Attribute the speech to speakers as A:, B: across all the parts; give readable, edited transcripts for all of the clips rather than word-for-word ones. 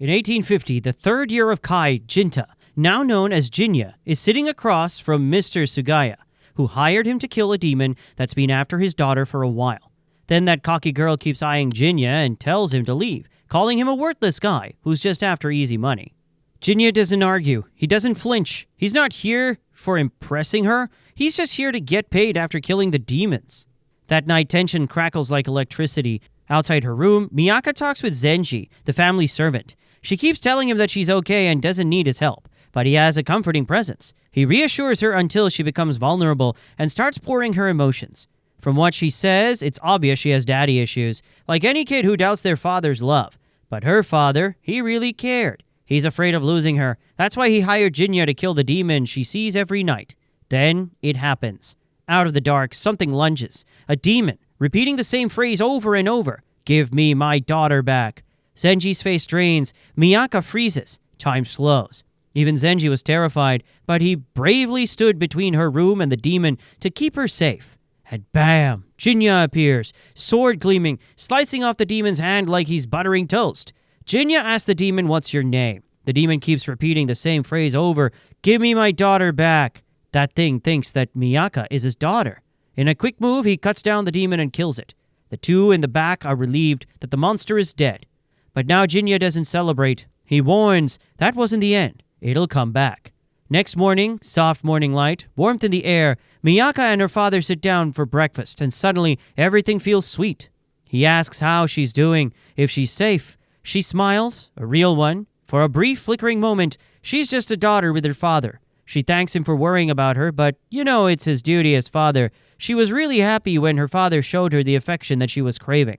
A: In 1850, the third year of Kai, Jinta, now known as Jinya, is sitting across from Mr. Sugaya, who hired him to kill a demon that's been after his daughter for a while. Then that cocky girl keeps eyeing Jinya and tells him to leave, calling him a worthless guy who's just after easy money. Jinya doesn't argue. He doesn't flinch. He's not here for impressing her. He's just here to get paid after killing the demons. That night, tension crackles like electricity. Outside her room, Miyaka talks with Zenji, the family servant. She keeps telling him that she's okay and doesn't need his help, but he has a comforting presence. He reassures her until she becomes vulnerable and starts pouring her emotions. From what she says, it's obvious she has daddy issues, like any kid who doubts their father's love. But her father, he really cared. He's afraid of losing her. That's why he hired Jinya to kill the demon she sees every night. Then it happens. Out of the dark, something lunges. A demon, repeating the same phrase over and over. "Give me my daughter back." Zenji's face drains. Miyaka freezes. Time slows. Even Zenji was terrified, but he bravely stood between her room and the demon to keep her safe. And bam! Jinya appears, sword gleaming, slicing off the demon's hand like he's buttering toast. Jinya asks the demon, "What's your name?" The demon keeps repeating the same phrase over. "Give me my daughter back." That thing thinks that Miyaka is his daughter. In a quick move, he cuts down the demon and kills it. The two in the back are relieved that the monster is dead. But now Jinya doesn't celebrate. He warns, that wasn't the end. It'll come back. Next morning, soft morning light, warmth in the air, Miyaka and her father sit down for breakfast, and suddenly everything feels sweet. He asks how she's doing, if she's safe. She smiles, a real one. For a brief, flickering moment, she's just a daughter with her father. She thanks him for worrying about her, but it's his duty as father. She was really happy when her father showed her the affection that she was craving.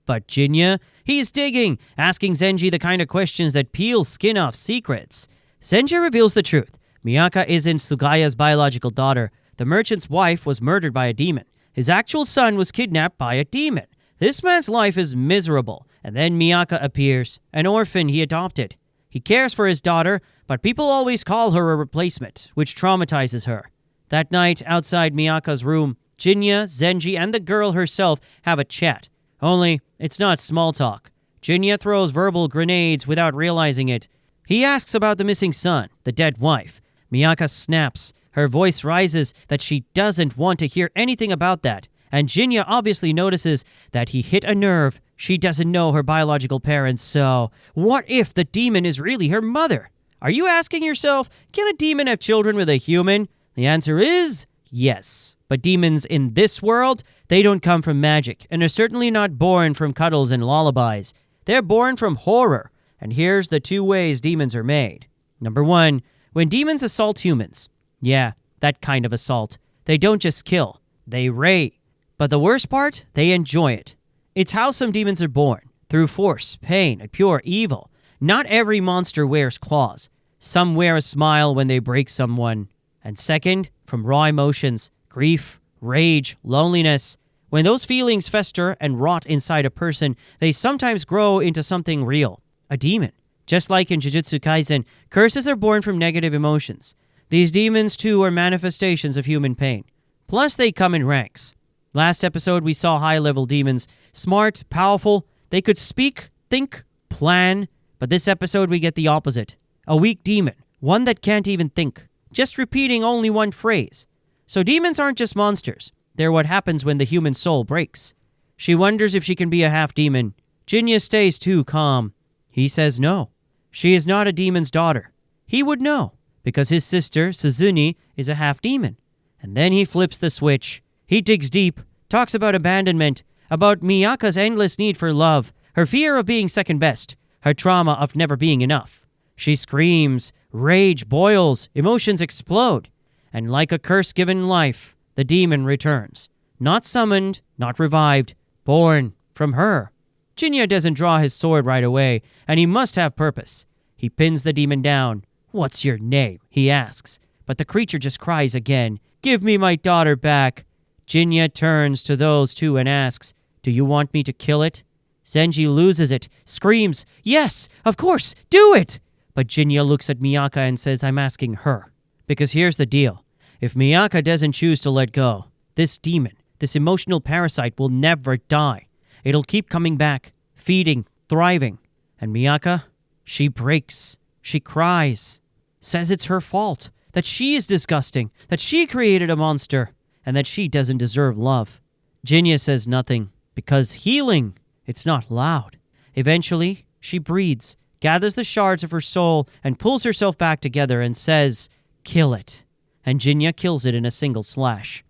A: But Jinya, he's digging, asking Zenji the kind of questions that peel skin off secrets. Zenji reveals the truth. Miyaka isn't Sugaya's biological daughter. The merchant's wife was murdered by a demon. His actual son was kidnapped by a demon. This man's life is miserable. And then Miyaka appears, an orphan he adopted. He cares for his daughter, but people always call her a replacement, which traumatizes her. That night, outside Miyaka's room, Jinya, Zenji, and the girl herself have a chat. Only, it's not small talk. Jinya throws verbal grenades without realizing it. He asks about the missing son, the dead wife. Miyaka snaps. Her voice rises that she doesn't want to hear anything about that. And Jinya obviously notices that he hit a nerve. She doesn't know her biological parents, so what if the demon is really her mother? Are you asking yourself, can a demon have children with a human? The answer is yes. But demons in this world, they don't come from magic, and are certainly not born from cuddles and lullabies. They're born from horror. And here's the two ways demons are made. Number one, when demons assault humans. Yeah, that kind of assault. They don't just kill, they rape. But the worst part, they enjoy it. It's how some demons are born, through force, pain, and pure evil. Not every monster wears claws. Some wear a smile when they break someone. And second, from raw emotions, grief, rage, loneliness. When those feelings fester and rot inside a person, they sometimes grow into something real, a demon. Just like in Jujutsu Kaisen, curses are born from negative emotions. These demons, too, are manifestations of human pain. Plus, they come in ranks. Last episode, we saw high-level demons. Smart, powerful, they could speak, think, plan. But this episode, we get the opposite. A weak demon, one that can't even think, just repeating only one phrase. So demons aren't just monsters. They're what happens when the human soul breaks. She wonders if she can be a half-demon. Jinya stays too calm. He says no. She is not a demon's daughter. He would know, because his sister, Suzune, is a half-demon. And then he flips the switch. He digs deep, talks about abandonment, about Miyaka's endless need for love, her fear of being second best, her trauma of never being enough. She screams, rage boils, emotions explode, and like a curse given life, the demon returns. Not summoned, not revived, born from her. Jinya doesn't draw his sword right away, and he must have purpose. He pins the demon down. "What's your name?" he asks. But the creature just cries again, "Give me my daughter back." Jinya turns to those two and asks, "Do you want me to kill it?" Zenji loses it, screams, "Yes, of course, do it!" But Jinya looks at Miyaka and says, "I'm asking her." Because here's the deal. If Miyaka doesn't choose to let go, this demon, this emotional parasite will never die. It'll keep coming back, feeding, thriving. And Miyaka, She breaks. She cries. Says it's her fault. That she is disgusting. That she created a monster. And that she doesn't deserve love. Jinya says nothing. Because healing, it's not loud. Eventually, she breathes, gathers the shards of her soul, and pulls herself back together and says, "Kill it." And Jinya kills it in a single slash.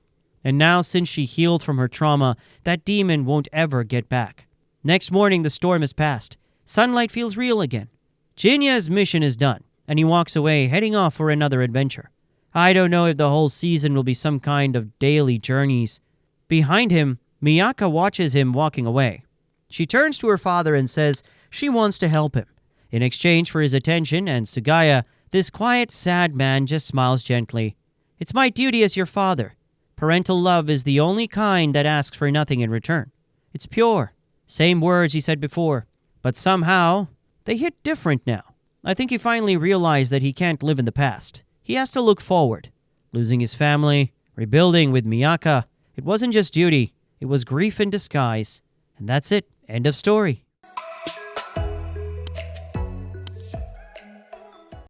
A: And now, since she healed from her trauma, that demon won't ever get back. Next morning, the storm has passed. Sunlight feels real again. Jinya's mission is done, and he walks away, heading off for another adventure. I don't know if the whole season will be some kind of daily journeys. Behind him, Miyaka watches him walking away. She turns to her father and says she wants to help him. In exchange for his attention and Sugaya, this quiet, sad man just smiles gently. "It's my duty as your father. Parental love is the only kind that asks for nothing in return. It's pure." Same words he said before. But somehow, they hit different now. I think he finally realized that he can't live in the past. He has to look forward. Losing his family, rebuilding with Miyaka. It wasn't just duty. It was grief in disguise. And that's it. End of story.